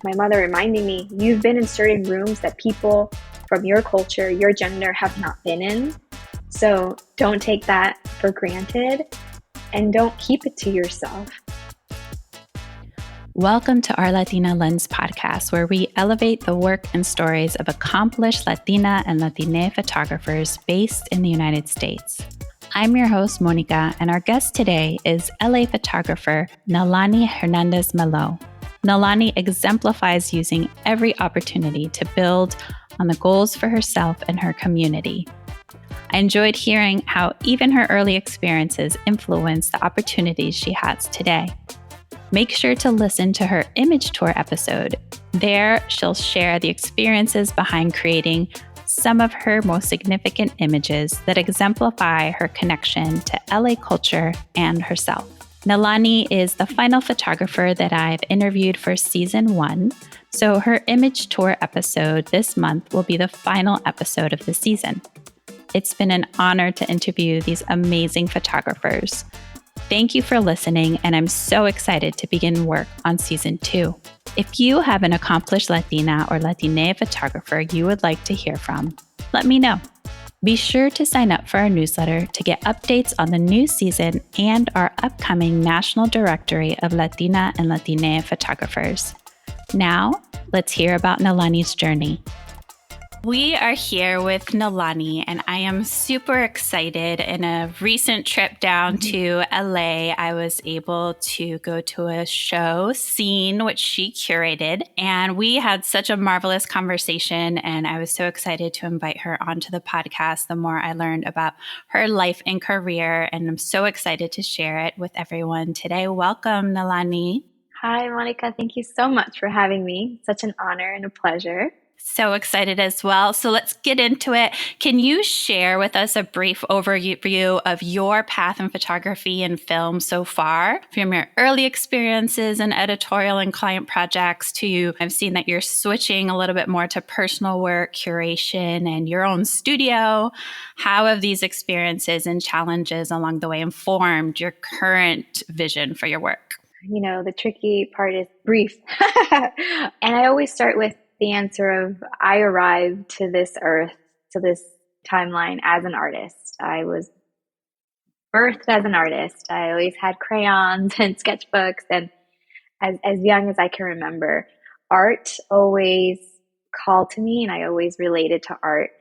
My mother reminding me, you've been in certain rooms that people from your culture, your gender have not been in. So don't take that for granted and don't keep it to yourself. Welcome to our Latina Lens podcast, where we elevate the work and stories of accomplished Latina and Latina photographers based in the United States. I'm your host, Monica, and our guest today is LA photographer Nalani Hernandez-Melo. Nalani exemplifies using every opportunity to build on the goals for herself and her community. I enjoyed hearing how even her early experiences influenced the opportunities she has today. Make sure to listen to her image tour episode. There, she'll share the experiences behind creating some of her most significant images that exemplify her connection to LA culture and herself. Nalani is the final photographer that I've interviewed for season 1, so her image tour episode this month will be the final episode of the season. It's been an honor to interview these amazing photographers. Thank you for listening, and I'm so excited to begin work on season 2. If you have an accomplished Latina or Latina photographer you would like to hear from, let me know. Be sure to sign up for our newsletter to get updates on the new season and our upcoming National Directory of Latina and Latina photographers. Now, let's hear about Nalani's journey. We are here with Nalani, and I am super excited. In a recent trip down to LA, I was able to go to a show, Scene, which she curated, and we had such a marvelous conversation, and I was so excited to invite her onto the podcast the more I learned about her life and career, and I'm so excited to share it with everyone today. Welcome, Nalani. Hi, Monica. Thank you so much for having me. Such an honor and a pleasure. So excited as well. So let's get into it. Can you share with us a brief overview of your path in photography and film so far, from your early experiences in editorial and client projects to I've seen that you're switching a little bit more to personal work, curation, and your own studio. How have these experiences and challenges along the way informed your current vision for your work? You know, the tricky part is brief. And I always start with the answer of I arrived to this earth, to this timeline as an artist. I was birthed as an artist. I always had crayons and sketchbooks. And as young as I can remember, art always called to me and I always related to art.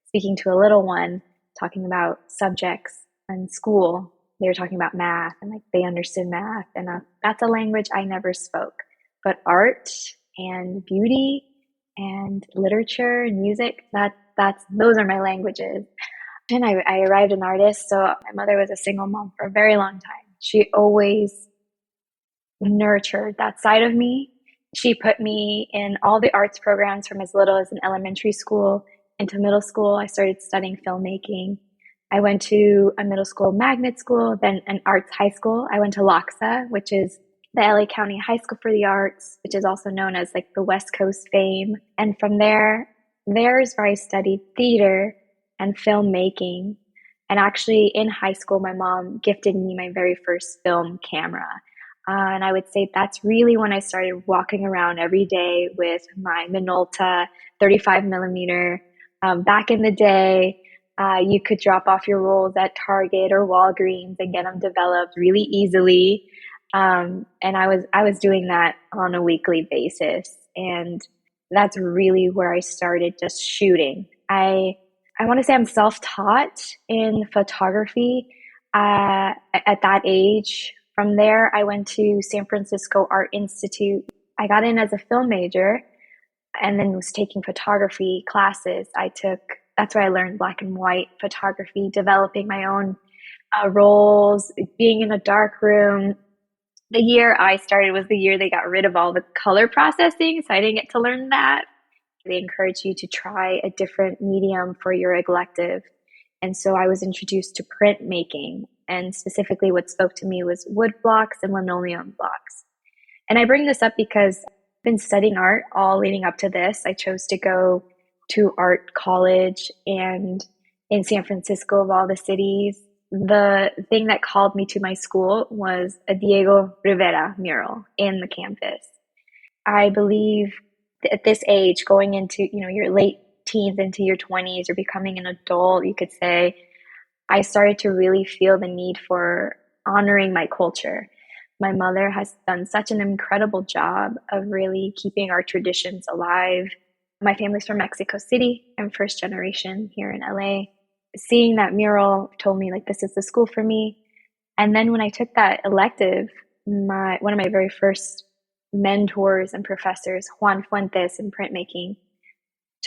Speaking to a little one, talking about subjects in school, they were talking about math and like they understood math. And that's a language I never spoke. But art and beauty and literature and music, those are my languages. And I arrived an artist. So my mother was a single mom for a very long time. She always nurtured that side of me. She put me in all the arts programs from as little as in elementary school into middle school. I started studying filmmaking. I went to a middle school magnet school, then an arts high school. I went to LACSA, which is the LA County High School for the Arts, which is also known as like the West Coast fame. And from there's where I studied theater and filmmaking. And actually in high school, my mom gifted me my very first film camera. And I would say that's really when I started walking around every day with my Minolta 35 millimeter. Back in the day, you could drop off your rolls at Target or Walgreens and get them developed really easily. And I was doing that on a weekly basis. And that's really where I started just shooting. I want to say I'm self-taught in photography at that age. From there, I went to San Francisco Art Institute. I got in as a film major and then was taking photography classes. That's where I learned black and white photography, developing my own rolls, being in a dark room. The year I started was the year they got rid of all the color processing, so I didn't get to learn that. They encourage you to try a different medium for your elective. And so I was introduced to printmaking, and specifically what spoke to me was wood blocks and linoleum blocks. And I bring this up because I've been studying art all leading up to this. I chose to go to art college, and in San Francisco of all the cities, the thing that called me to my school was a Diego Rivera mural in the campus. I believe at this age, going into, your late teens into your 20s, you're becoming an adult, you could say, I started to really feel the need for honoring my culture. My mother has done such an incredible job of really keeping our traditions alive. My family's from Mexico City. I'm first generation here in LA. Seeing that mural told me like this is the school for me. And then when I took that elective, my one of my very first mentors and professors, Juan Fuentes in printmaking,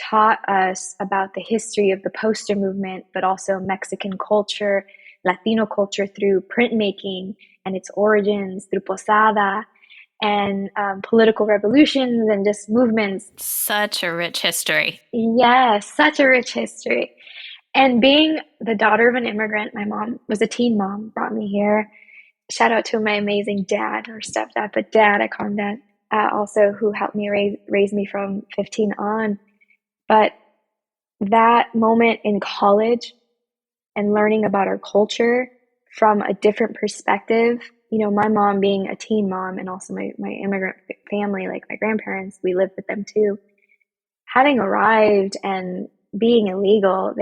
taught us about the history of the poster movement, but also Mexican culture, Latino culture through printmaking and its origins through Posada and political revolutions and just movements. Such a rich history. Yes, such a rich history. And being the daughter of an immigrant, my mom was a teen mom, brought me here. Shout out to my amazing dad or stepdad, but dad, I call him dad, also who helped me raise me from 15 on. But that moment in college and learning about our culture from a different perspective, my mom being a teen mom and also my immigrant family, like my grandparents, we lived with them too. Having arrived and being illegal,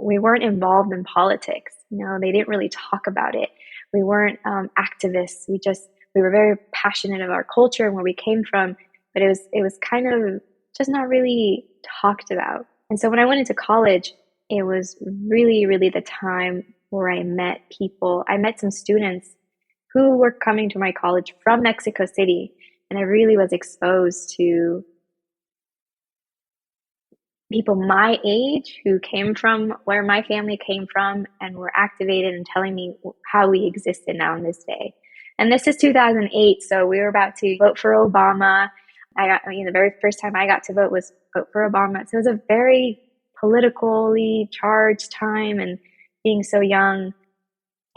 we weren't involved in politics. They didn't really talk about it. We weren't activists. We were very passionate about our culture and where we came from, but it was kind of just not really talked about. And so when I went into college, it was really, really the time where I met people. I met some students who were coming to my college from Mexico City, and I really was exposed to people my age who came from where my family came from and were activated and telling me how we existed now in this day. And this is 2008, so we were about to vote for Obama. The very first time I got to vote was vote for Obama. So it was a very politically charged time, and being so young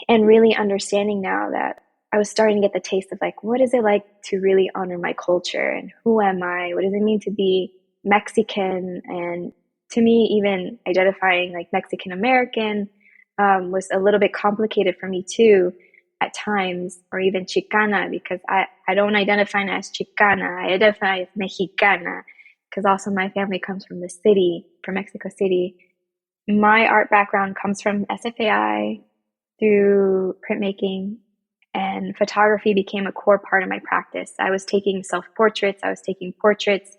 and really understanding now that I was starting to get the taste of like, what is it like to really honor my culture and who am I? What does it mean to be Mexican? And to me, even identifying like Mexican American was a little bit complicated for me too at times, or even Chicana, because I don't identify as Chicana, I identify as Mexicana, because also my family comes from the city, from Mexico City. My art background comes from SFAI through printmaking, and photography became a core part of my practice. I was taking self portraits, I was taking portraits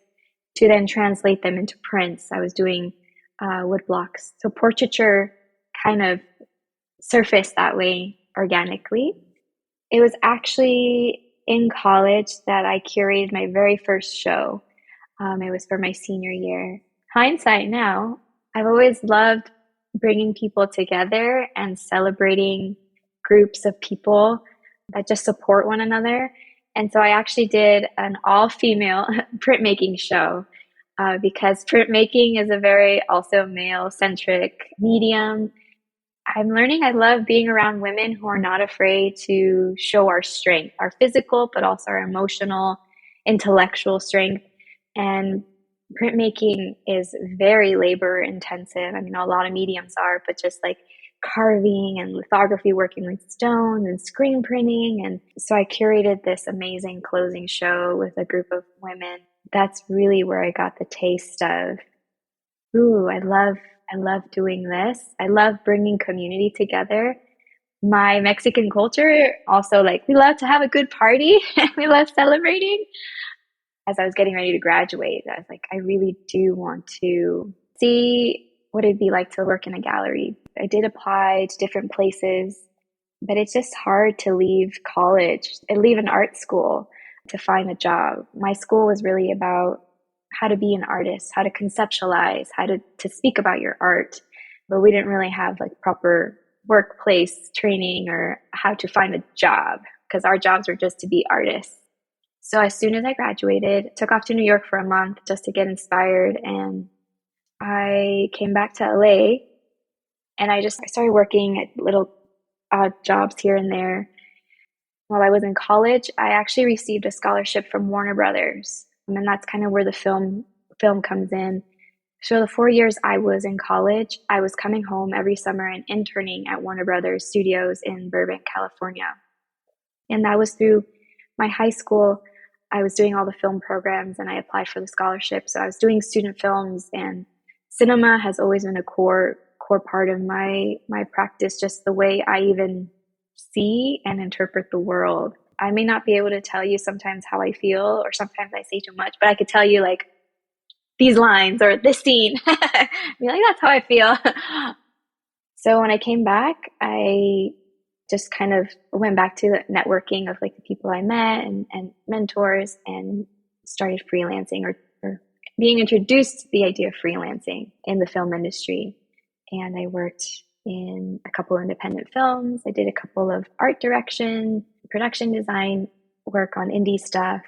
to then translate them into prints. I was doing wood blocks. So portraiture kind of surfaced that way organically. It was actually in college that I curated my very first show. It was for my senior year. Hindsight now, I've always loved bringing people together and celebrating groups of people that just support one another. And so I actually did an all-female printmaking show because printmaking is a very also male-centric medium. I'm learning I love being around women who are not afraid to show our strength, our physical, but also our emotional, intellectual strength. And printmaking is very labor intensive. I mean, a lot of mediums are, but just like carving and lithography, working with stones and screen printing. And so I curated this amazing closing show with a group of women. That's really where I got the taste of, ooh, I love doing this. I love bringing community together. My Mexican culture also, like, we love to have a good party. We love celebrating. As I was getting ready to graduate, I was like, I really do want to see what it'd be like to work in a gallery. I did apply to different places, but it's just hard to leave college and leave an art school to find a job. My school was really about how to be an artist, how to conceptualize, how to speak about your art. But we didn't really have like proper workplace training or how to find a job because our jobs were just to be artists. So as soon as I graduated, took off to New York for a month just to get inspired, and I came back to LA and I started working at little odd jobs here and there. While I was in college, I actually received a scholarship from Warner Brothers, and that's kind of where the film comes in. So the 4 years I was in college, I was coming home every summer and interning at Warner Brothers Studios in Burbank, California. And that was through my high school. I was doing all the film programs and I applied for the scholarship. So I was doing student films, and cinema has always been a core part of my practice, just the way I even see and interpret the world. I may not be able to tell you sometimes how I feel, or sometimes I say too much, but I could tell you like these lines or this scene. Be like, that's how I feel. So when I came back, I just kind of went back to the networking of like the people I met and mentors, and started freelancing, or being introduced to the idea of freelancing in the film industry. And I worked in a couple independent films. I did a couple of art direction, production design work on indie stuff.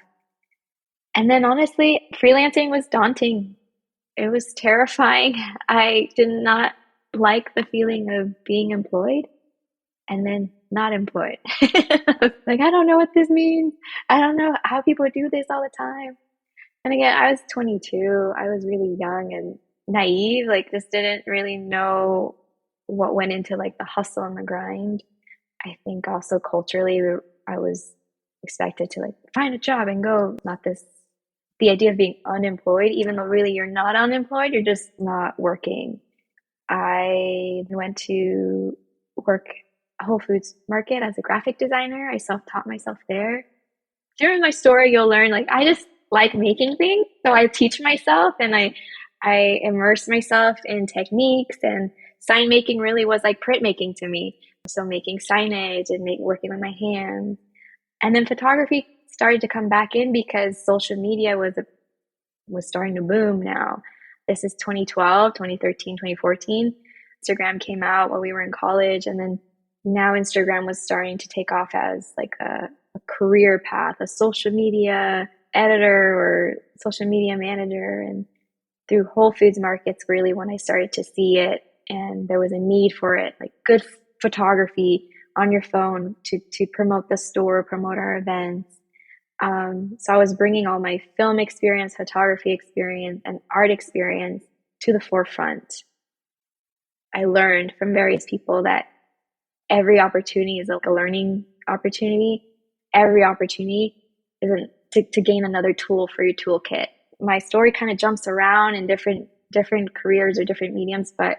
And then honestly, freelancing was daunting. It was terrifying. I did not like the feeling of being employed and then not employed. Like, I don't know what this means. I don't know how people do this all the time. And again, I was 22. I was really young and naive, like just didn't really know what went into like the hustle and the grind. I think also culturally, I was expected to like find a job and go, not this, the idea of being unemployed, even though really you're not unemployed, you're just not working. I went to work Whole Foods Market as a graphic designer. I self-taught myself there. During my story, you'll learn like I just like making things, so I teach myself, and I immerse myself in techniques. And sign making really was like printmaking to me. So making signage and working with my hands, and then photography started to come back in because social media was starting to boom now. This is 2012, 2013, 2014. Instagram came out while we were in college, and then now Instagram was starting to take off as like a career path, a social media editor or social media manager. And through Whole Foods Markets, really when I started to see it, and there was a need for it, like good photography on your phone to promote the store, promote our events. So I was bringing all my film experience, photography experience, and art experience to the forefront. I learned from various people that every opportunity is like a learning opportunity. Every opportunity isn't to gain another tool for your toolkit. My story kind of jumps around in different careers or different mediums, but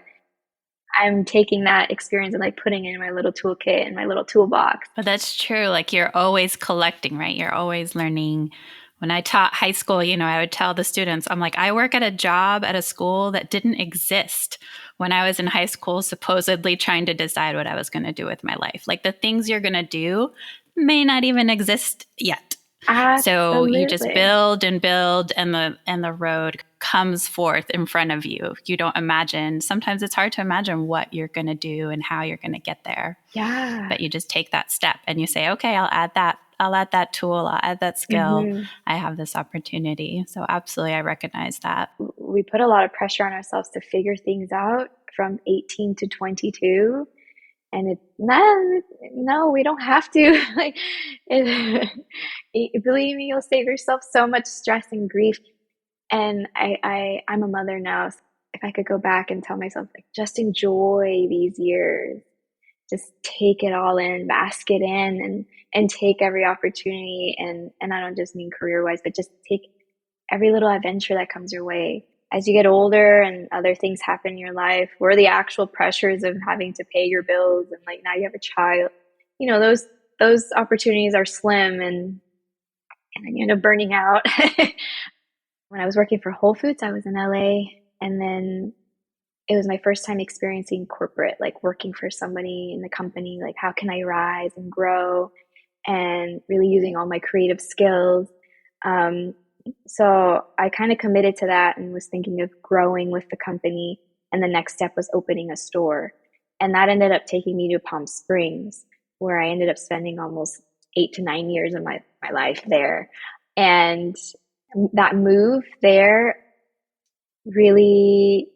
I'm taking that experience and like putting it in my little toolkit and my little toolbox. But that's true. Like you're always collecting, right? You're always learning. When I taught high school, I would tell the students, I'm like, I work at a job at a school that didn't exist when I was in high school, supposedly trying to decide what I was going to do with my life. Like the things you're going to do may not even exist yet. So you just Absolutely. build and build, and the road comes forth in front of you. You don't imagine. Sometimes it's hard to imagine what you're going to do and how you're going to get there. Yeah. But you just take that step and you say, okay, I'll add that. I'll add that tool. I'll add that skill. Mm-hmm. I have this opportunity. So absolutely, I recognize that. We put a lot of pressure on ourselves to figure things out from 18 to 22. And no, we don't have to. Like, believe me, you'll save yourself so much stress and grief. And I'm a mother now. So if I could go back and tell myself, like, just enjoy these years, just take it all in, bask it in, and take every opportunity. And I don't just mean career wise, but just take every little adventure that comes your way. As you get older and other things happen in your life, or the actual pressures of having to pay your bills, and like now you have a child, those opportunities are slim, and then you end up burning out. When I was working for Whole Foods, I was in LA, and then it was my first time experiencing corporate, like working for somebody in the company, like how can I rise and grow, and really using all my creative skills. Um, so I kind of committed to that and was thinking of growing with the company. And the next step was opening a store. And that ended up taking me to Palm Springs, where I ended up spending almost 8 to 9 years of my life there. And that move there really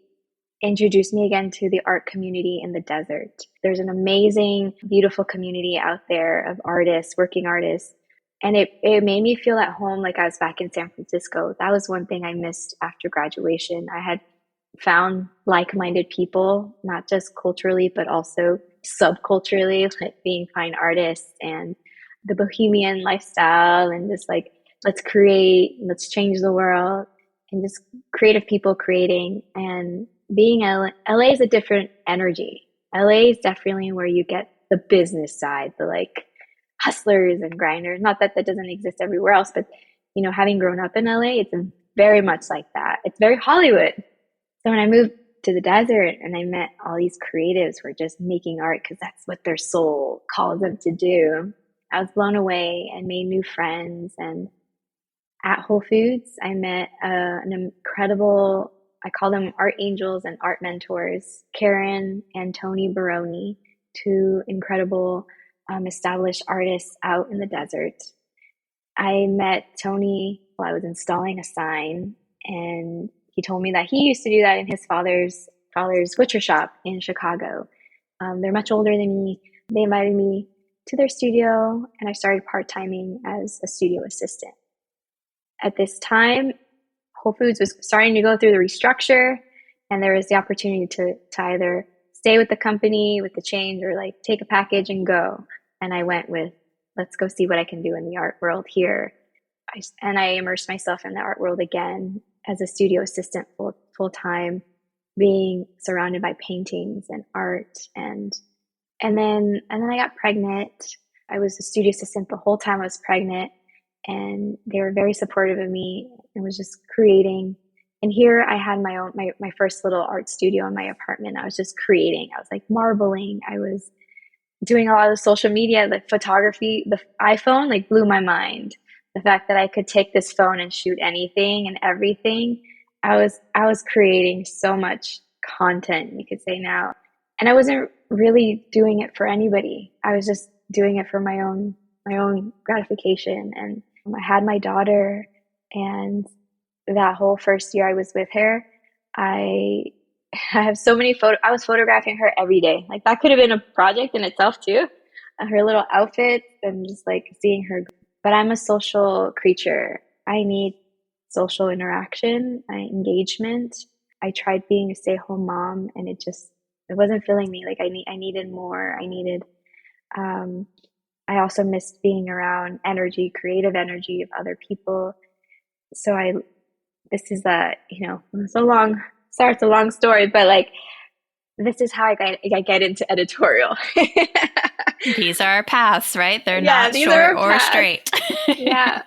introduced me again to the art community in the desert. There's an amazing, beautiful community out there of artists, working artists. And it made me feel at home, like I was back in San Francisco. That was one thing I missed after graduation. I had found like-minded people, not just culturally, but also subculturally, like being fine artists and the bohemian lifestyle, and just like let's create, let's change the world, and just creative people creating. And being LA is a different energy. LA is definitely where you get the business side, the like hustlers and grinders. Not that that doesn't exist everywhere else, but having grown up in LA, it's very much like that. It's very Hollywood. So when I moved to the desert and I met all these creatives who are just making art because that's what their soul calls them to do, I was blown away and made new friends. And at Whole Foods, I met an incredible, I call them art angels and art mentors, Karen and Tony Baroni, two incredible established artists out in the desert. I met Tony while I was installing a sign, and he told me that he used to do that in his father's butcher shop in Chicago. They're much older than me. They invited me to their studio, and I started part-timing as a studio assistant. At this time, Whole Foods was starting to go through the restructure, and there was the opportunity to either stay with the company with the change or like take a package and go. And I went with, let's go see what I can do in the art world here. And I immersed myself in the art world again as a studio assistant full time, being surrounded by paintings and art. And then I got pregnant. I was a studio assistant the whole time I was pregnant, and they were very supportive of me and was just creating. And here I had my first little art studio in my apartment. I was just creating. I was like marbling. I was doing a lot of social media, the photography. The iPhone like blew my mind. The fact that I could take this phone and shoot anything and everything. I was creating so much content, you could say now. And I wasn't really doing it for anybody. I was just doing it for my own gratification. And I had my daughter, and that whole first year I was with her, I I have so many I was photographing her every day. Like that could have been a project in itself too. Her little outfits and just like seeing her. But I'm a social creature. I need social interaction, engagement. I tried being a stay-at-home mom, and it wasn't filling me. Like I needed more. Um, I also missed being around energy, creative energy of other people. So this is it's a long, sorry, it's a long story, but like, this is how I get into editorial. These are our paths, right? They're Yeah, not these are short our or paths. straight. Yeah.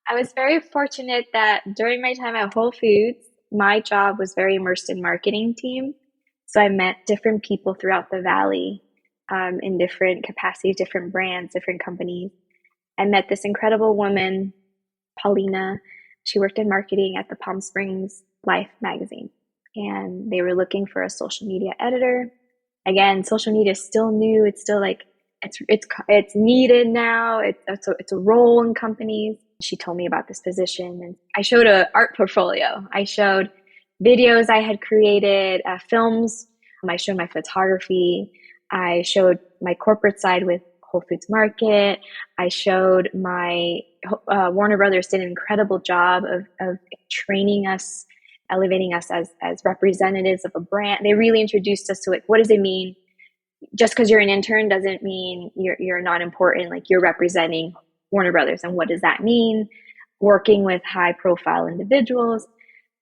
I was very fortunate that during my time at Whole Foods, my job was very immersed in marketing team. So I met different people throughout the valley, in different capacities, different brands, different companies. I met this incredible woman, Paulina. She worked in marketing at the Palm Springs Life magazine, and they were looking for a social media editor. Again, social media is still new. It's still like it's needed now. It's a role in companies. She told me about this position, and I showed a art portfolio. I showed videos I had created, films. I showed my photography. I showed my corporate side with Whole Foods Market. I showed my Warner Brothers did an incredible job of training us, elevating us as representatives of a brand. They really introduced us to it. What does it mean? Just because you're an intern doesn't mean you're not important. Like you're representing Warner Brothers, and what does that mean? Working with high profile individuals.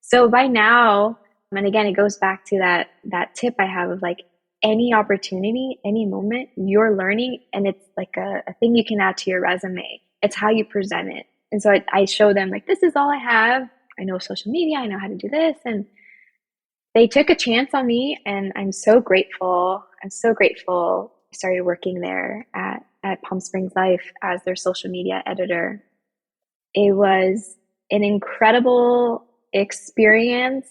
So by now, and again, it goes back to that tip I have of like any opportunity, any moment, you're learning, and it's like a thing you can add to your resume. It's how you present it. And so I show them like, this is all I have. I know social media. I know how to do this. And they took a chance on me, and I'm so grateful. I'm so grateful. I started working there at Palm Springs Life as their social media editor. It was an incredible experience,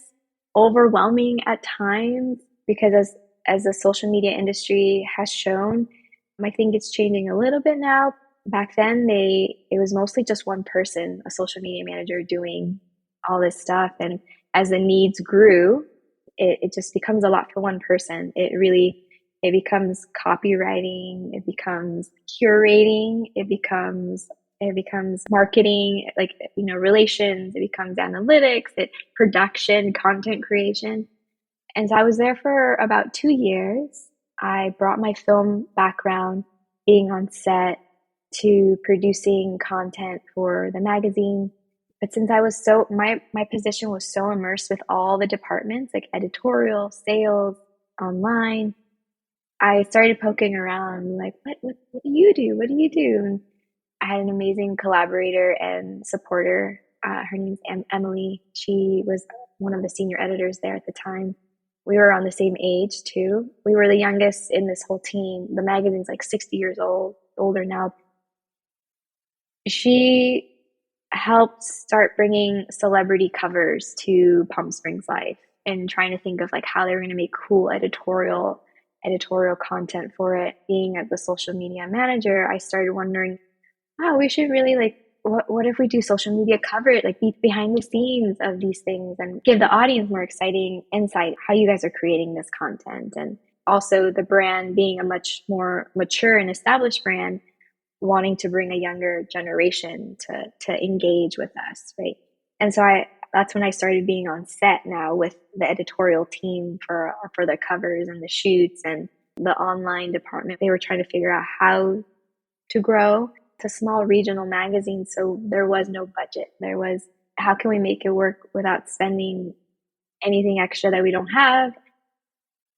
overwhelming at times, because as the social media industry has shown, I think it's changing a little bit now. Back then, it was mostly just one person, a social media manager, doing all this stuff. And as the needs grew, it just becomes a lot for one person. It becomes copywriting, it becomes curating, it becomes marketing, like, relations, it becomes analytics, production, content creation. And so I was there for about 2 years. I brought my film background, being on set, to producing content for the magazine. But since I was so my position was so immersed with all the departments like editorial, sales, online, I started poking around like what do you do? What do you do? And I had an amazing collaborator and supporter. Her name's Emily. She was one of the senior editors there at the time. We were on the same age too. We were the youngest in this whole team. The magazine's like 60 years old, older now. She helped start bringing celebrity covers to Palm Springs Life and trying to think of like how they were going to make cool editorial content for it. Being the social media manager, I started wondering, wow, we should really like what if we do social media cover it, like be behind the scenes of these things and give the audience more exciting insight how you guys are creating this content. And also the brand being a much more mature and established brand, wanting to bring a younger generation to engage with us, right? And so I that's when I started being on set now with the editorial team for the covers and the shoots and the online department. They were trying to figure out how to grow. It's a small regional magazine, so there was no budget. There was how can we make it work without spending anything extra that we don't have?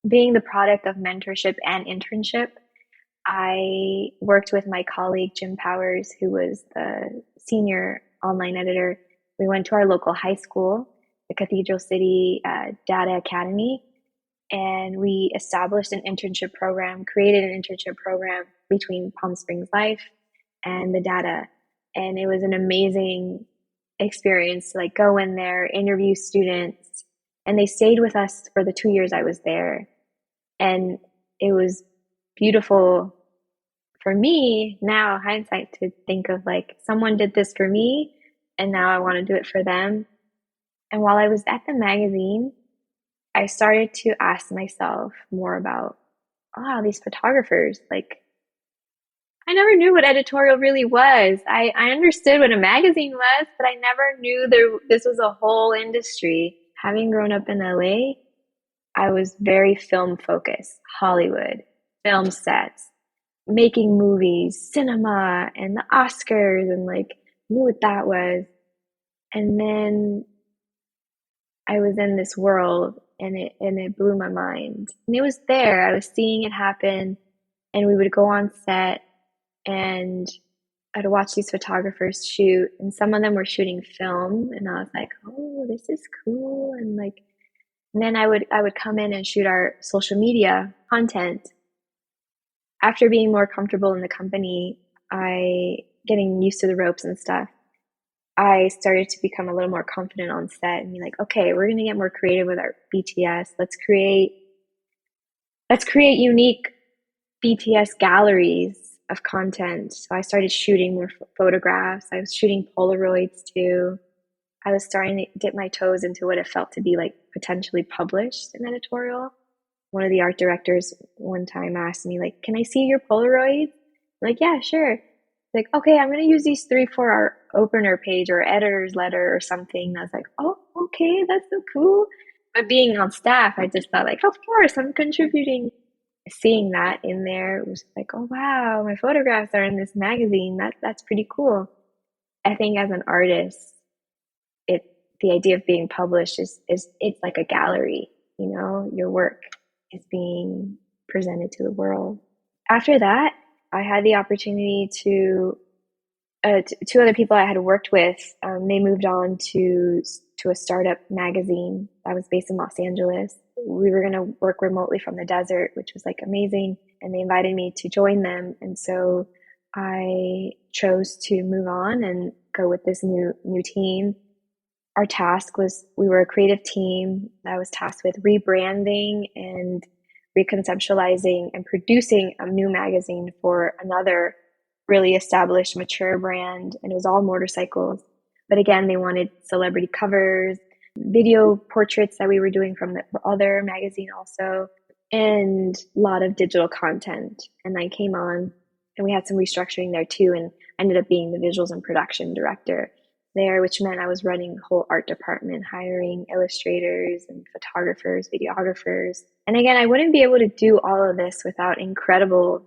Being the product of mentorship and internship, I worked with my colleague Jim Powers, who was the senior online editor. We went to our local high school, the Cathedral City Data Academy, and we established an internship program, created an internship program between Palm Springs Life and the Data. And it was an amazing experience to like go in there, interview students, and they stayed with us for the 2 years I was there. And it was beautiful for me now, hindsight, to think of like someone did this for me and now I want to do it for them. And while I was at the magazine, I started to ask myself more about, wow, these photographers, like I never knew what editorial really was. I understood what a magazine was, but I never knew this was a whole industry. Having grown up in LA, I was very film focused, Hollywood, film sets, making movies, cinema, and the Oscars, and like knew what that was. And then I was in this world, and it blew my mind. And it was there. I was seeing it happen, and we would go on set, and I'd watch these photographers shoot, and some of them were shooting film, and I was like, "Oh, this is cool!" And like, and then I would come in and shoot our social media content. After being more comfortable in the company, I getting used to the ropes and stuff, I started to become a little more confident on set and be like, okay, we're going to get more creative with our BTS. Let's create unique BTS galleries of content. So I started shooting more photographs. I was shooting Polaroids too. I was starting to dip my toes into what it felt to be like potentially published in editorial. One of the art directors one time asked me like, can I see your Polaroids? I'm like, yeah, sure. Like, okay, I'm going to use these three for our opener page or editor's letter or something. And I was like, oh, okay, that's so cool. But being on staff, I just thought like, of course, I'm contributing. Seeing that in there was like, oh wow, my photographs are in this magazine. That's pretty cool. I think as an artist, it the idea of being published is it's like a gallery, your work is being presented to the world. After that, I had the opportunity to two other people I had worked with. They moved on to a startup magazine that was based in Los Angeles. We were going to work remotely from the desert, which was like amazing. And they invited me to join them. And so I chose to move on and go with this new team. Our task was we were a creative team that was tasked with rebranding and reconceptualizing and producing a new magazine for another really established, mature brand. And it was all motorcycles. But again, they wanted celebrity covers, video portraits that we were doing from the other magazine also, and a lot of digital content. And I came on and we had some restructuring there too. And I ended up being the visuals and production director there, which meant I was running the whole art department, hiring illustrators and photographers, videographers. And again, I wouldn't be able to do all of this without incredible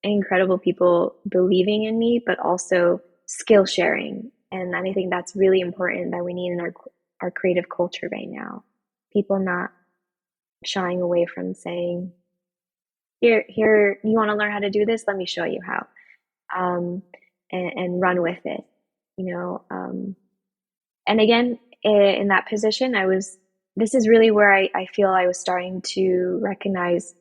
incredible people believing in me, but also skill sharing. And I think that's really important that we need in our creative culture right now. People not shying away from saying, here, you want to learn how to do this? Let me show you how. Um, and run with it, you know. And again, in that position, this is really where I feel I was starting to recognize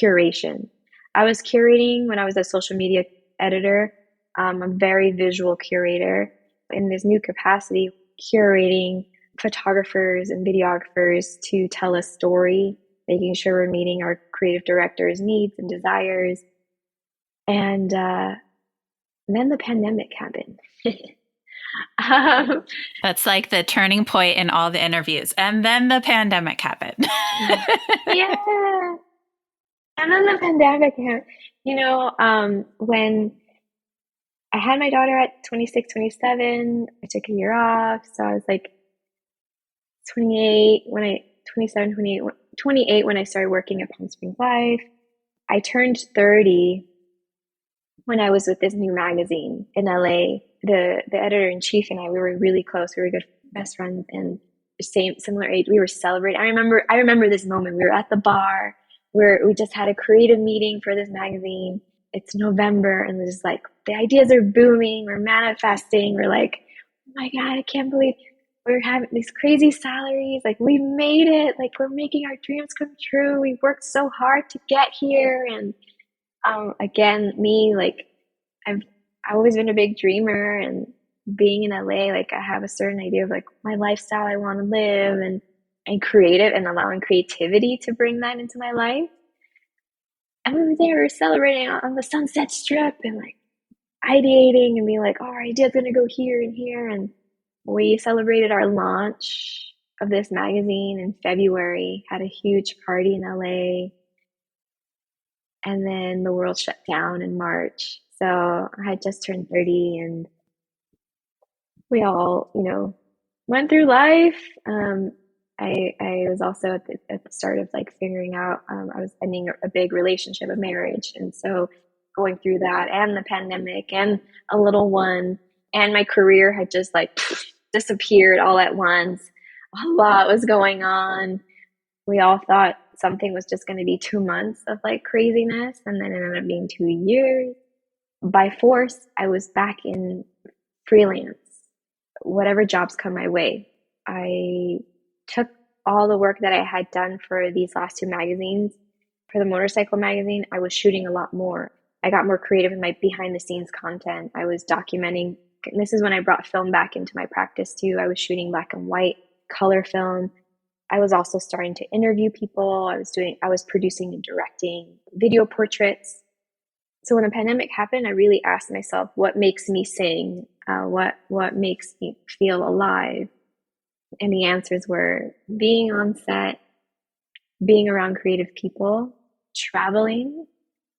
curation. I was curating when I was a social media editor, a very visual curator. In this new capacity, curating photographers and videographers to tell a story, making sure we're meeting our creative director's needs and desires. And then the pandemic happened. um, That's like the turning point in all the interviews. And then the pandemic happened. yeah. And then the pandemic happened. When I had my daughter at 26, 27. I took a year off. So I was like 28 when I, 27, 28, 28 when I started working at Palm Springs Life. I turned 30 when I was with this new magazine in LA. The editor in chief and I, we were really close. We were good best friends and similar age. We were celebrating. I remember this moment. We were at the bar where we just had a creative meeting for this magazine. It's November and there's like the ideas are booming. We're manifesting. We're like, oh my God, I can't believe we're having these crazy salaries. Like we made it. Like we're making our dreams come true. We worked so hard to get here. And again, me, like I've I've always been a big dreamer, and being in LA, like I have a certain idea of like my lifestyle I want to live, and creative and allowing creativity to bring that into my life. And we were there, we were celebrating on the Sunset Strip and like ideating and being like, oh, our idea's gonna go here and here. And we celebrated our launch of this magazine in February, had a huge party in LA, and then the world shut down in March. So I had just turned 30 and we all, went through life. I was also at the start of like figuring out, I was ending a big relationship, a marriage. And so going through that and the pandemic and a little one and my career had just like disappeared all at once. A lot was going on. We all thought something was just going to be 2 months of like craziness, and then it ended up being 2 years. By force, I was back in freelance, whatever jobs come my way. I took all the work that I had done for these last two magazines. For the motorcycle magazine, I was shooting a lot more. I got more creative in my behind the scenes content. I was documenting. This is when I brought film back into my practice too. I was shooting black and white, color film. I was also starting to interview people. I was producing and directing video portraits. So when the pandemic happened, I really asked myself, what makes me sing? What makes me feel alive? And the answers were being on set, being around creative people, traveling.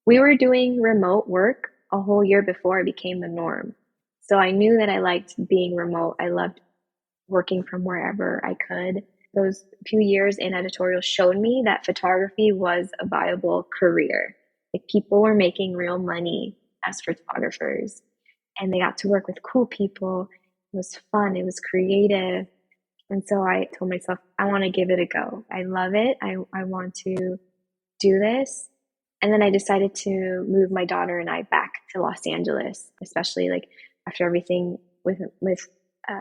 We were doing remote work a whole year before it became the norm. So I knew that I liked being remote. I loved working from wherever I could. Those few years in editorial showed me that photography was a viable career. Like people were making real money as photographers and they got to work with cool people. It was fun. It was creative. And so I told myself, I want to give it a go. I love it. I want to do this. And then I decided to move my daughter and I back to Los Angeles, especially like after everything with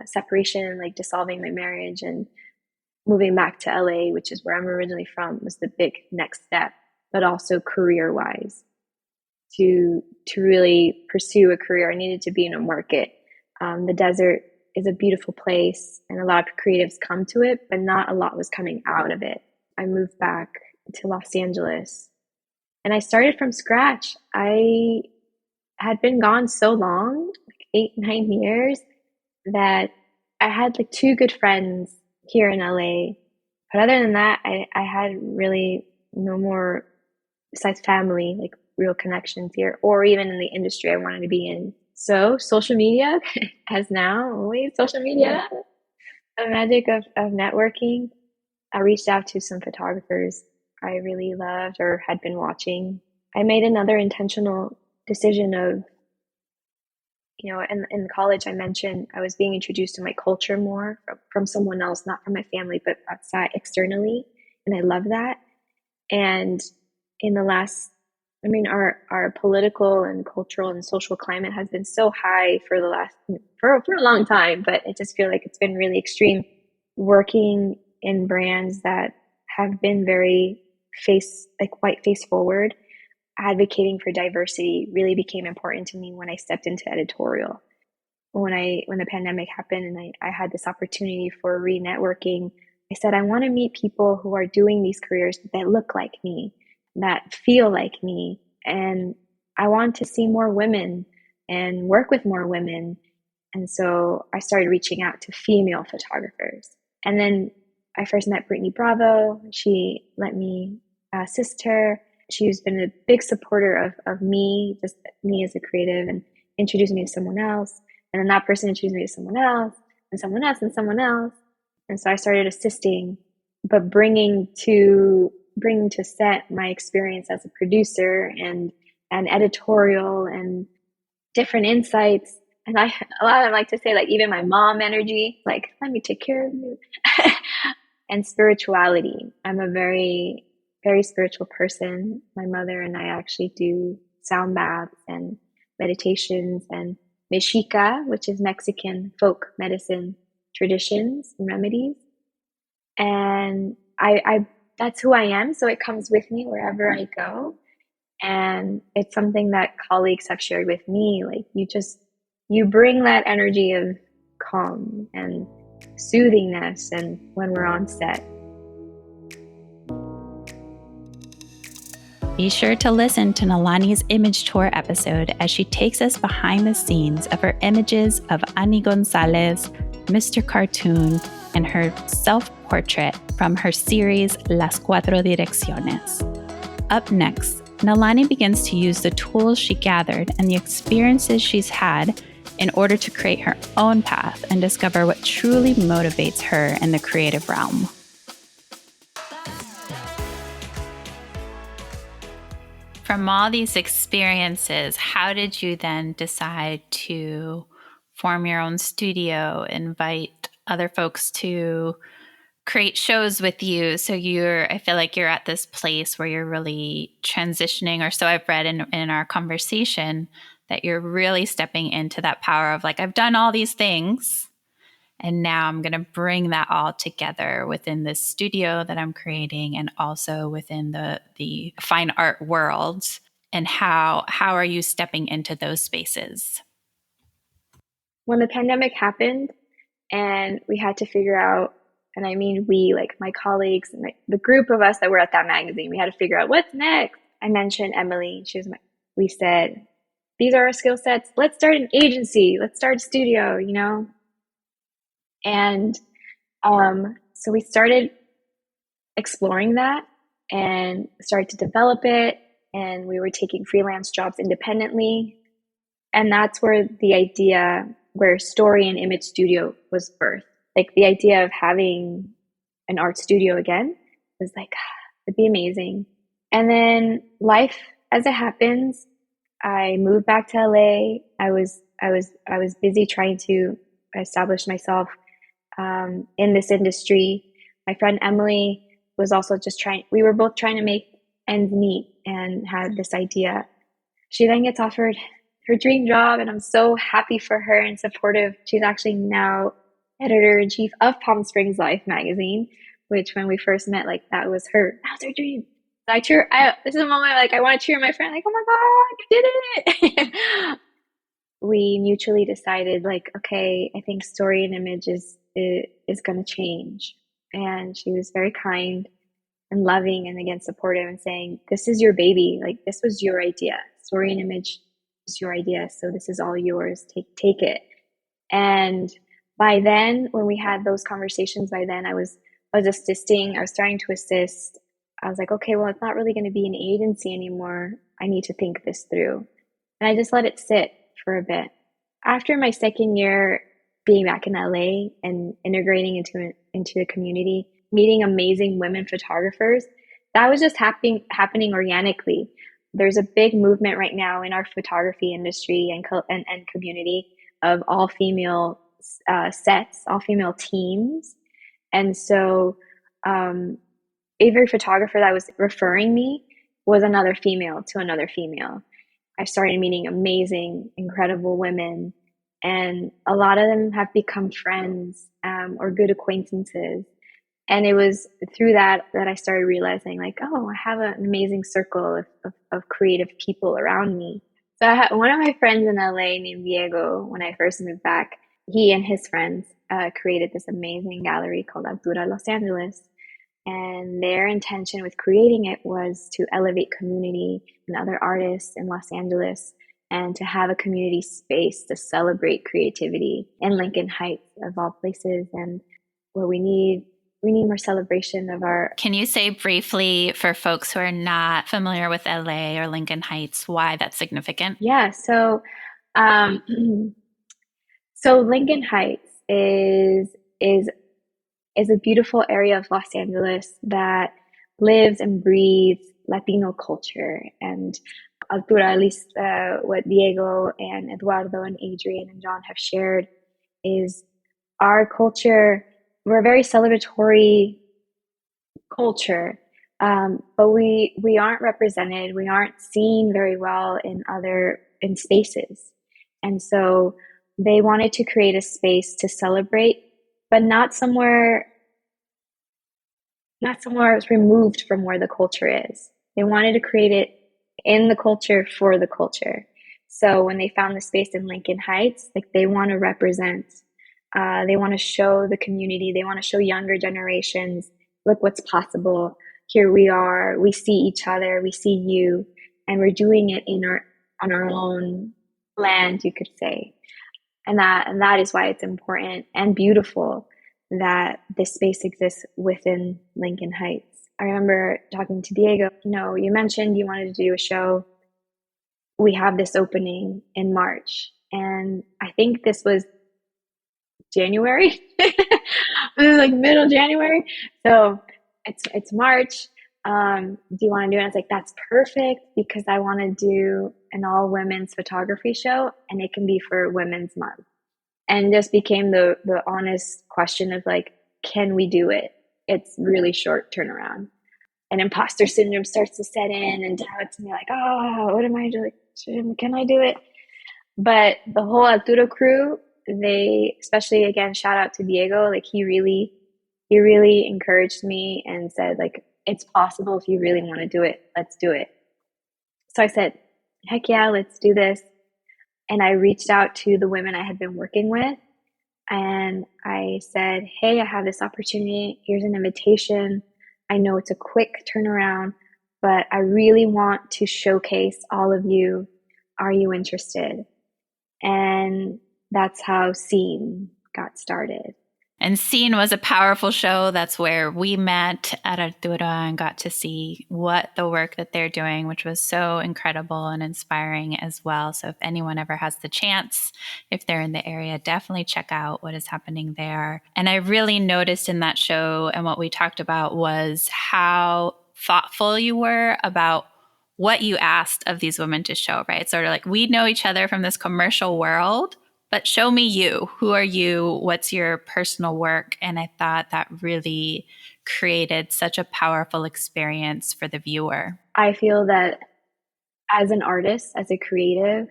separation, like dissolving my marriage and moving back to LA, which is where I'm originally from, was the big next step, but also career wise. To really pursue a career, I needed to be in a market. The desert is a beautiful place, and a lot of creatives come to it, but not a lot was coming out of it. I moved back to Los Angeles, and I started from scratch. I had been gone so long, like 8, 9 years, that I had like two good friends here in LA. But other than that, I had really no more besides family, like real connections here, or even in the industry I wanted to be in. So social media, as now always social media, the magic of networking. I reached out to some photographers I really loved or had been watching. I made another intentional decision of, in college, I mentioned I was being introduced to my culture more from someone else, not from my family, but outside externally. And I love that. And in the last, our political and cultural and social climate has been so high for the last, for a long time, but I just feel like it's been really extreme working in brands that have been very white face forward. Advocating for diversity really became important to me when I stepped into editorial. When the pandemic happened and I had this opportunity for re-networking, I said, I want to meet people who are doing these careers that look like me, that feel like me. And I want to see more women and work with more women. And so I started reaching out to female photographers. And then I first met Brittany Bravo. She let me assist her. She's been a big supporter of me, just me as a creative, and introduced me to someone else. And then that person introduced me to someone else, and someone else, and someone else. And so I started assisting, but bringing to set my experience as a producer and editorial and different insights. And a lot of them like to say, like, even my mom energy, like, let me take care of you. And spirituality. I'm a very, very spiritual person. My mother and I actually do sound baths and meditations and mexica, which is Mexican folk medicine traditions and remedies. And I that's who I am. So it comes with me wherever I go. And it's something that colleagues have shared with me. Like, you bring that energy of calm and soothingness and when we're on set. Be sure to listen to Nalani's image tour episode as she takes us behind the scenes of her images of Ani Gonzalez, Mr. Cartoon, and her self-portrait from her series Las Cuatro Direcciones. Up next, Nalani begins to use the tools she gathered and the experiences she's had in order to create her own path and discover what truly motivates her in the creative realm. From all these experiences, how did you then decide to form your own studio, invite other folks to create shows with you? So I feel like you're at this place where you're really transitioning, or so I've read in our conversation, that you're really stepping into that power of, like, I've done all these things and now I'm going to bring that all together within this studio that I'm creating and also within the fine art world. And how are you stepping into those spaces? When the pandemic happened and we had to figure out, and I mean we, like my colleagues and the group of us that were at that magazine, we had to figure out what's next. I mentioned Emily. We said, these are our skill sets. Let's start an agency. Let's start a studio, And so we started exploring that and started to develop it. And we were taking freelance jobs independently. And that's where the idea, where Story and Image Studio was birthed. Like, the idea of having an art studio again was like, it'd be amazing. And then life, as it happens, I moved back to LA. I was busy trying to establish myself in this industry. My friend Emily was also we were both trying to make ends meet and had this idea. She then gets offered her dream job, and I'm so happy for her and supportive. She's actually now editor-in-chief of Palm Springs Life magazine, which when we first met, like, that was her dream. So this is a moment, like, I want to cheer my friend, like, oh my God, you did it. We mutually decided, like, okay, I think Story and Image is going to change. And she was very kind and loving and, again, supportive and saying, this is your baby. Like, this was your idea. Story and Image is your idea. So this is all yours. Take it. And by then, when we had those conversations, I was assisting. I was starting to assist. I was like, okay, well, it's not really going to be an agency anymore. I need to think this through. And I just let it sit for a bit. After my second year being back in LA and integrating into a community, meeting amazing women photographers, that was just happening organically. there's a big movement right now in our photography industry and community of all female sets, all female teams. And so um, every photographer that was referring me was another female to another female. I started meeting amazing, incredible women, and a lot of them have become friends or good acquaintances. And it was through that I started realizing, like, oh, I have an amazing circle of creative people around me. So I had one of my friends in LA named Diego. When I first moved back, he and his friends created this amazing gallery called Altura Los Angeles. And their intention with creating it was to elevate community and other artists in Los Angeles and to have a community space to celebrate creativity in Lincoln Heights, of all places, and where we need more celebration of our. Can you say briefly for folks who are not familiar with LA or Lincoln Heights why that's significant? Yeah, um so Lincoln Heights is is a beautiful area of Los Angeles that lives and breathes Latino culture. And Altura, at least what Diego and Eduardo and Adrian and John have shared, is our culture. We're a very celebratory culture, but we aren't represented. We aren't seen very well in spaces, and so they wanted to create a space to celebrate, but not somewhere it's removed from where the culture is. They wanted to create it in the culture for the culture. So when they found the space in Lincoln Heights, like they want to represent, they want to show the community, they want to show younger generations, look what's possible. Here we are, we see each other, we see you, and we're doing it on our own land, you could say. And that is why it's important and beautiful that this space exists within Lincoln Heights. I remember talking to Diego, you mentioned you wanted to do a show. We have this opening in March, and I think this was January. It was like middle January. So it's March. Do you want to do it? And I was like, that's perfect because I want to do an all women's photography show, and it can be for Women's Month. And just became the honest question of like, can we do it? It's really short turnaround. And imposter syndrome starts to set in and doubts me like, oh, what am I doing? Can I do it? But the whole Arturo crew, they, especially again, shout out to Diego, like he really encouraged me and said like, it's possible if you really want to do it, let's do it. So I said, heck yeah, let's do this. And I reached out to the women I had been working with and I said, hey, I have this opportunity. Here's an invitation. I know it's a quick turnaround, but I really want to showcase all of you. Are you interested? And that's how Scene got started. And Scene was a powerful show. That's where we met at Artura and got to see what the work that they're doing, which was so incredible and inspiring as well. So if anyone ever has the chance, if they're in the area, definitely check out what is happening there. And I really noticed in that show, and what we talked about was how thoughtful you were about what you asked of these women to show, right? Sort of like, we know each other from this commercial world, but show me you. Who are you? What's your personal work? And I thought that really created such a powerful experience for the viewer. I feel that as an artist, as a creative,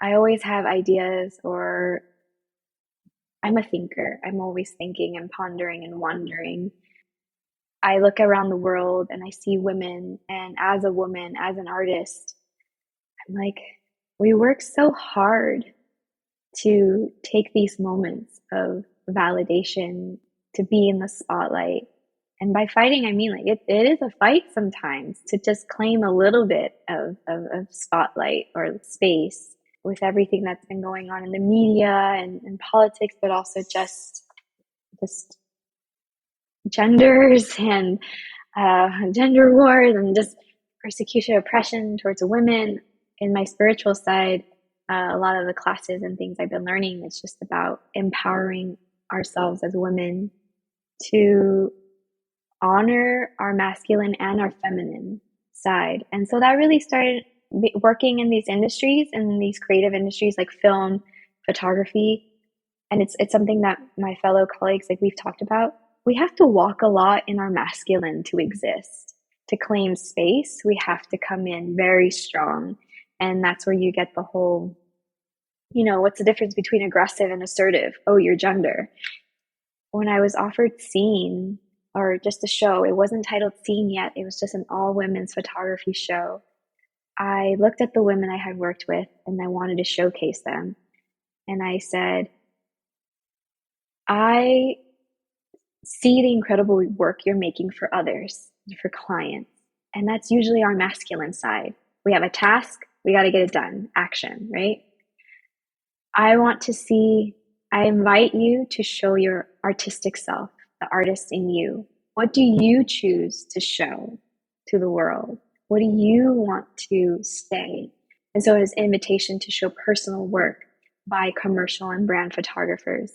I always have ideas, or I'm a thinker. I'm always thinking and pondering and wondering. I look around the world and I see women, and as a woman, as an artist, I'm like, we work so hard to take these moments of validation, to be in the spotlight. And by fighting, I mean like it is a fight sometimes to just claim a little bit of spotlight or space with everything that's been going on in the media and politics, but also just genders and gender wars and just persecution, oppression towards women. In my spiritual side, a lot of the classes and things I've been learning, it's just about empowering ourselves as women to honor our masculine and our feminine side. And so that really started working in these industries, in these creative industries like film, photography. And it's something that my fellow colleagues, like we've talked about, we have to walk a lot in our masculine to exist. To claim space, we have to come in very strong. And that's where you get the whole, what's the difference between aggressive and assertive? Oh, your gender. When I was offered Scene, or just a show, it wasn't titled Scene yet, it was just an all women's photography show. I looked at the women I had worked with and I wanted to showcase them. And I said, I see the incredible work you're making for others, for clients. And that's usually our masculine side. We have a task, we got to get it done, action, right? I want to see, I invite you to show your artistic self, the artist in you. What do you choose to show to the world? What do you want to say? And so it is an invitation to show personal work by commercial and brand photographers.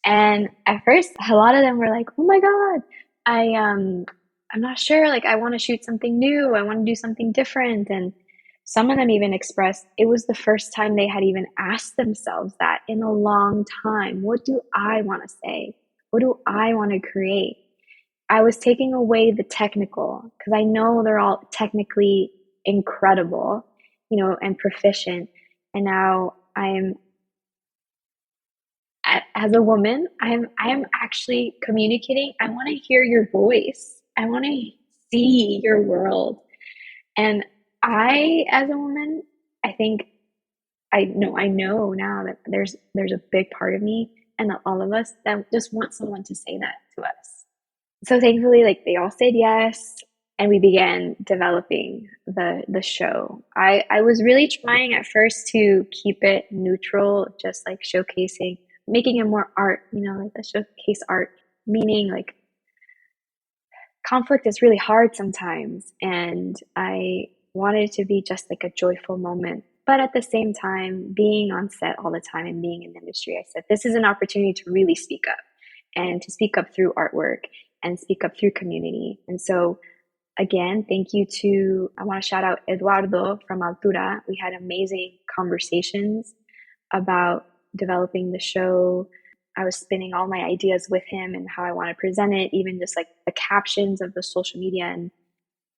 And at first, a lot of them were like, "Oh my God, I'm not sure. Like, I want to shoot something new. I want to do something different." And some of them even expressed it was the first time they had even asked themselves that in a long time. What do I want to say? What do I want to create? I was taking away the technical because I know they're all technically incredible, and proficient. And now as a woman, I am actually communicating. I want to hear your voice. I want to see your world. And as a woman, I think I know now that there's a big part of me and that all of us that just want someone to say that to us. So thankfully, like they all said yes, and we began developing the show. I was really trying at first to keep it neutral, just like showcasing, making it more art, like a showcase art, meaning like conflict is really hard sometimes, and I wanted it to be just like a joyful moment. But at the same time, being on set all the time and being in the industry, I said this is an opportunity to really speak up and to speak up through artwork and speak up through community. And so, again, thank you I want to shout out Eduardo from Altura. We had amazing conversations about developing the show. I was spinning all my ideas with him and how I want to present it, even just like the captions of the social media. And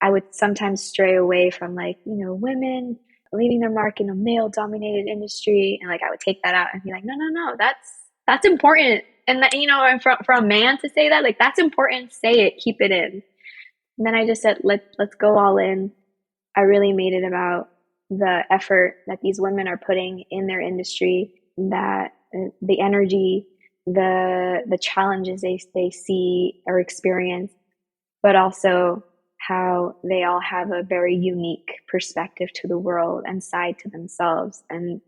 I would sometimes stray away from like, women leaving their mark in a male dominated industry. And like, I would take that out and be like, no, no, no, that's important. And that, and for a man to say that, like, that's important. Say it, keep it in. And then I just said, let's go all in. I really made it about the effort that these women are putting in their industry, that the energy, the challenges they see or experience, but also how they all have a very unique perspective to the world and side to themselves. And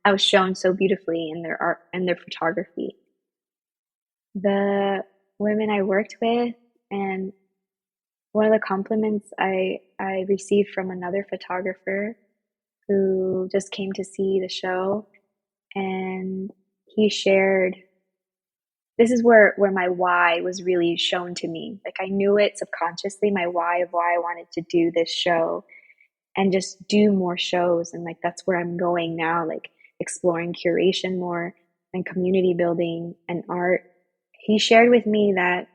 I was shown so beautifully in their art and their photography. The women I worked with, and one of the compliments I received from another photographer who just came to see the show, and he shared, this is where my why was really shown to me. Like, I knew it subconsciously, my why of why I wanted to do this show and just do more shows. And like, that's where I'm going now, like exploring curation more and community building and art. He shared with me that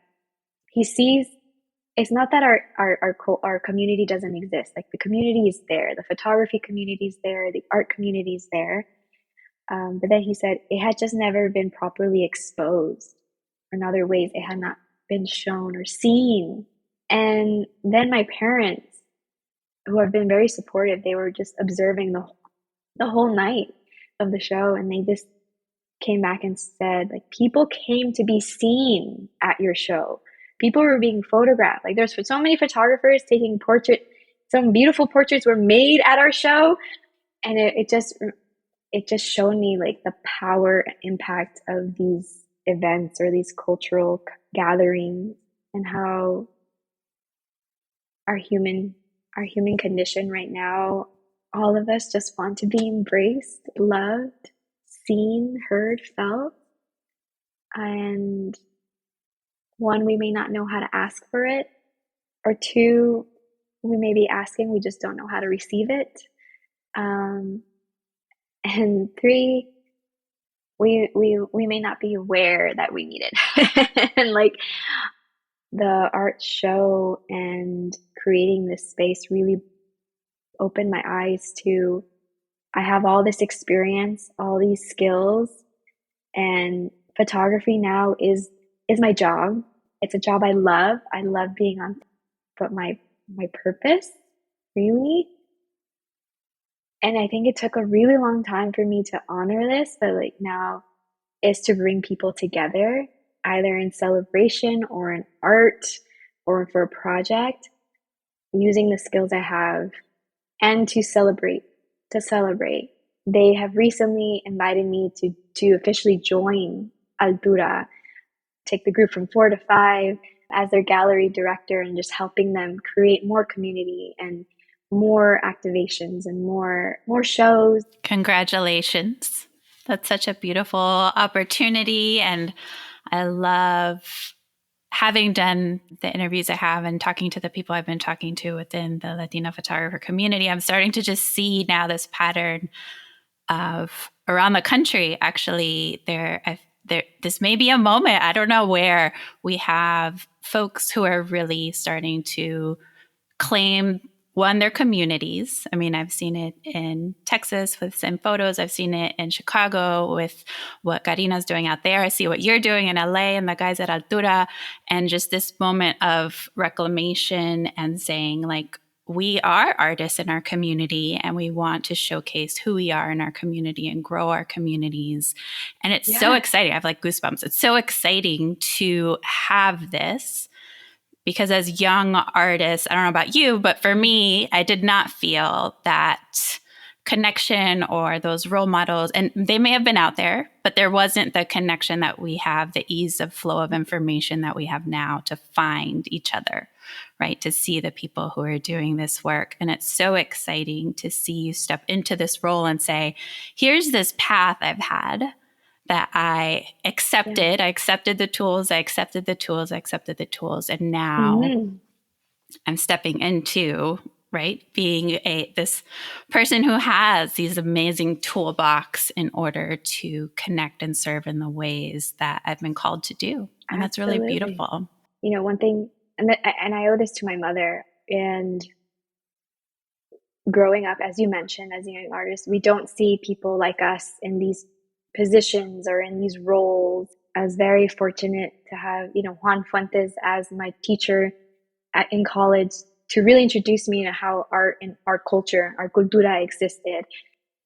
he sees, it's not that our community doesn't exist. Like, the community is there, the photography community is there, the art community is there. But then he said it had just never been properly exposed. In other ways, it had not been shown or seen. And then my parents, who have been very supportive, they were just observing the whole night of the show, and they just came back and said, like, people came to be seen at your show. People were being photographed. Like, there's so many photographers taking some beautiful portraits were made at our show, and it just showed me like the power and impact of these events or these cultural gatherings, and how our human condition right now, all of us just want to be embraced, loved, seen, heard, felt. And one, we may not know how to ask for it, or two, we may be asking, we just don't know how to receive it. Um, and three, we may not be aware that we need it. And like the art show and creating this space really opened my eyes to I have all this experience, all these skills, and photography now is my job. It's a job I love. I love being on, but my purpose really. And I think it took a really long time for me to honor this, but like now is to bring people together, either in celebration or in art or for a project, using the skills I have and to celebrate. They have recently invited me to officially join Altura, take the group from 4 to 5 as their gallery director and just helping them create more community and more activations and more shows. Congratulations. That's such a beautiful opportunity. And I love having done the interviews I have and talking to the people I've been talking to within the Latina photographer community. I'm starting to just see now this pattern of around the country. Actually, this may be a moment, I don't know, where we have folks who are really starting to claim their communities. I mean, I've seen it in Texas with Zen Photos. I've seen it in Chicago with what Karina's doing out there. I see what you're doing in LA and the guys at Altura, and just this moment of reclamation and saying, like, we are artists in our community and we want to showcase who we are in our community and grow our communities. And it's so Yeah. exciting. I have like goosebumps. It's so exciting to have this because as young artists, I don't know about you, but for me, I did not feel that connection or those role models. And they may have been out there, but there wasn't the connection that we have, the ease of flow of information that we have now to find each other, right? To see the people who are doing this work. And it's so exciting to see you step into this role and say, here's this path I've had that I Yeah. accepted. I accepted the tools. I accepted the tools. I accepted the tools. And now Mm-hmm. I'm stepping into, right, being this person who has these amazing toolbox in order to connect and serve in the ways that I've been called to do. And that's really Absolutely. beautiful. You know, one thing, and I owe this to my mother. And growing up, as you mentioned, as a young artist, we don't see people like us in these positions or in these roles. I was very fortunate to have, Juan Fuentes as my teacher in college to really introduce me to how art and our culture, our cultura existed.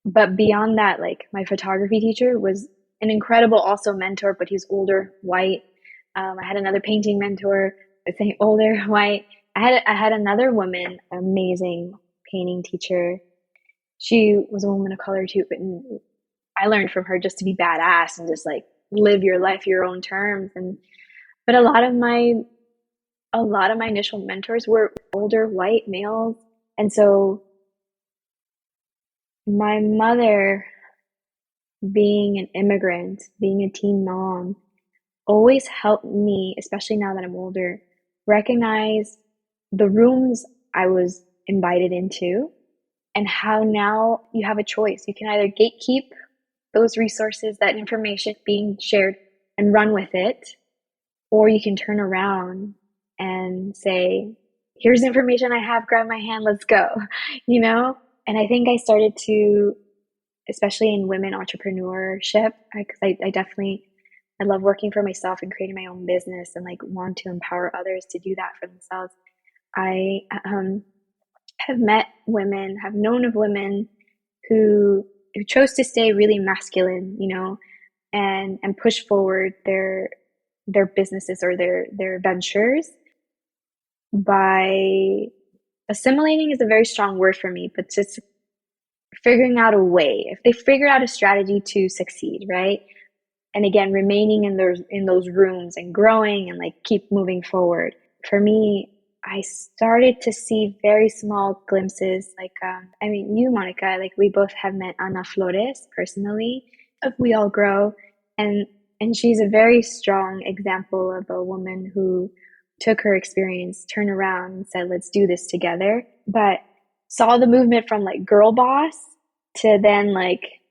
But beyond that, like my photography teacher was an incredible also mentor, but he's older, white. I had another painting mentor, the same older, white. I had another woman, amazing painting teacher. She was a woman of color too, but I learned from her just to be badass and just like live your life your own terms. And but a lot of my initial mentors were older white males, and so my mother, being an immigrant, being a teen mom, always helped me, especially now that I'm older, recognize the rooms I was invited into and how now you have a choice. You can either gatekeep those resources, that information being shared, and run with it, or you can turn around and say, here's information I have, grab my hand, let's go, you know? And I think I started to, especially in women entrepreneurship, because I definitely, I love working for myself and creating my own business and like want to empower others to do that for themselves. I have met women, have known of women who chose to stay really masculine, and push forward their businesses or their ventures by assimilating is a very strong word for me, but just figuring out a way. If they figure out a strategy to succeed, right? And again, remaining in those rooms and growing and like keep moving forward. For me, I started to see very small glimpses. Like, I mean, you, Monica, like we both have met Ana Flores personally. Of We All Grow, and she's a very strong example of a woman who took her experience, turned around and said, let's do this together. But saw the movement from like girl boss to then like,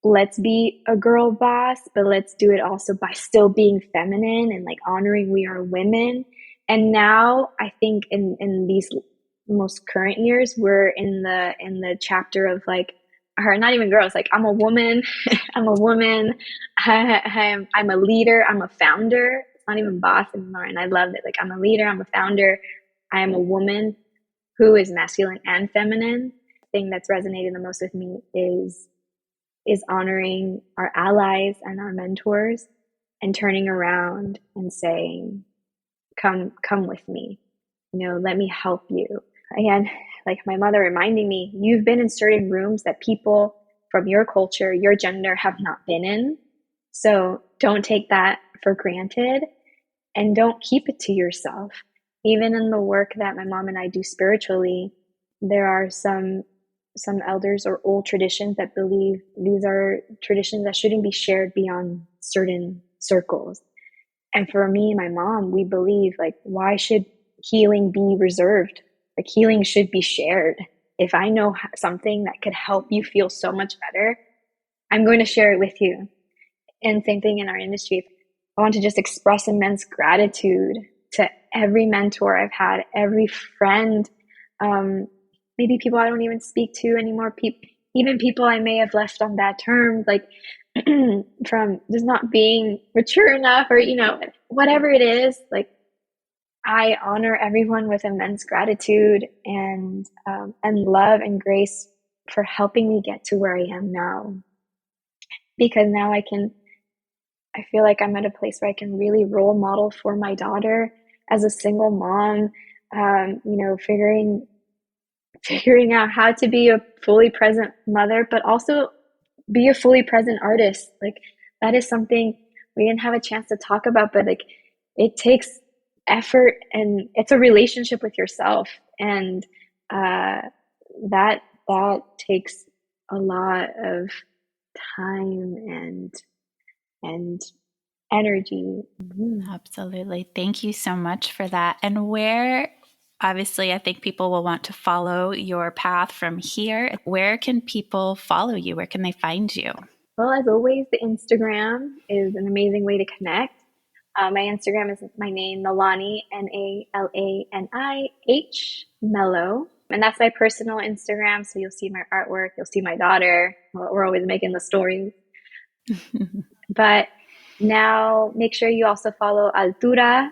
let's be a girl boss, but let's do it also by still being feminine and like honoring we are women. And now I think in these most current years, we're in the chapter of like, or not even girls, like I'm a woman, I'm a woman, I'm a leader, I'm a founder. It's not even boss anymore. And I love it. Like I'm a leader, I'm a founder, I am a woman who is masculine and feminine. The thing that's resonated the most with me is honoring our allies and our mentors and turning around and saying, come with me, let me help you. Again, like my mother reminding me, you've been in certain rooms that people from your culture, your gender have not been in. So don't take that for granted and don't keep it to yourself. Even in the work that my mom and I do spiritually, there are some elders or old traditions that believe these are traditions that shouldn't be shared beyond certain circles. And for me and my mom, we believe like, why should healing be reserved? Like healing should be shared. If I know something that could help you feel so much better, I'm going to share it with you. And same thing in our industry. I want to just express immense gratitude to every mentor I've had, every friend, maybe people I don't even speak to anymore, even people I may have left on bad terms, like from just not being mature enough or, whatever it is, like I honor everyone with immense gratitude and love and grace for helping me get to where I am now. Because now I feel like I'm at a place where I can really role model for my daughter as a single mom, figuring out how to be a fully present mother, but also be a fully present artist. Like that is something we didn't have a chance to talk about, but like it takes effort and it's a relationship with yourself. And that takes a lot of time and energy. Absolutely. Thank you so much for that. And obviously, I think people will want to follow your path from here. Where can people follow you? Where can they find you? Well, as always, the Instagram is an amazing way to connect. My Instagram is my name, Nalani, NalaniH-Melo. And that's my personal Instagram. So you'll see my artwork. You'll see my daughter. We're always making the stories. But now make sure you also follow Altura.la.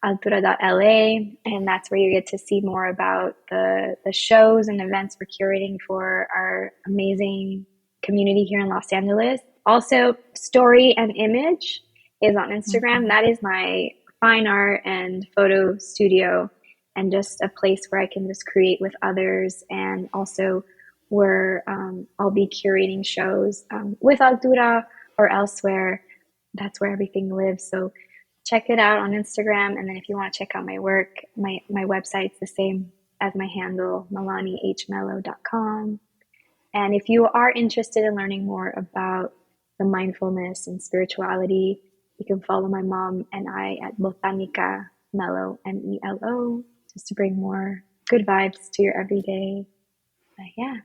And that's where you get to see more about the shows and events we're curating for our amazing community here in Los Angeles. Also, Story and Image is on Instagram. That is my fine art and photo studio and just a place where I can just create with others, and also where I'll be curating shows with Altura or elsewhere. That's where everything lives. So check it out on Instagram. And then if you want to check out my work, my website's the same as my handle, NalaniHMelo.com. And if you are interested in learning more about the mindfulness and spirituality, you can follow my mom and I at Botanica Melo, Melo, just to bring more good vibes to your everyday. Yeah.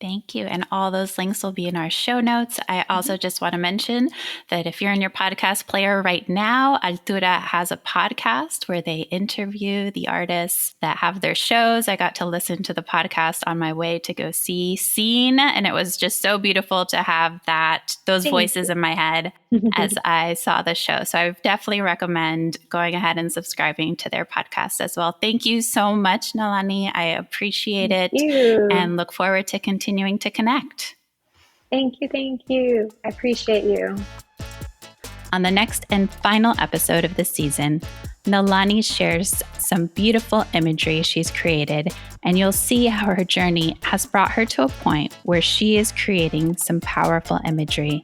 Thank you. And all those links will be in our show notes. I also just want to mention that if you're in your podcast player right now, Altura has a podcast where they interview the artists that have their shows. I got to listen to the podcast on my way to go see Scene, and it was just so beautiful to have those voices in my head as I saw the show. So I definitely recommend going ahead and subscribing to their podcast as well. Thank you so much, Nalani. I appreciate it and look forward to continuing to connect. Thank you. I appreciate you. On the next and final episode of the season, Nalani shares some beautiful imagery she's created, and you'll see how her journey has brought her to a point where she is creating some powerful imagery.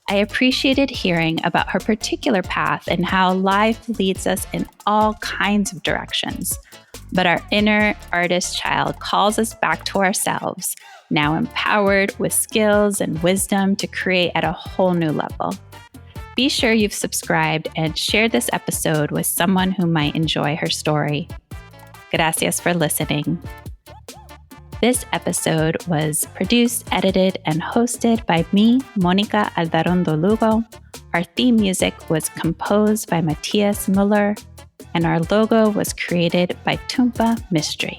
I appreciated hearing about her particular path and how life leads us in all kinds of directions. But our inner artist child calls us back to ourselves, now empowered with skills and wisdom to create at a whole new level. Be sure you've subscribed and shared this episode with someone who might enjoy her story. Gracias for listening. This episode was produced, edited, and hosted by me, Mónica Aldarondo Lugo. Our theme music was composed by Matthias Müller, and our logo was created by Tumpa Mystery.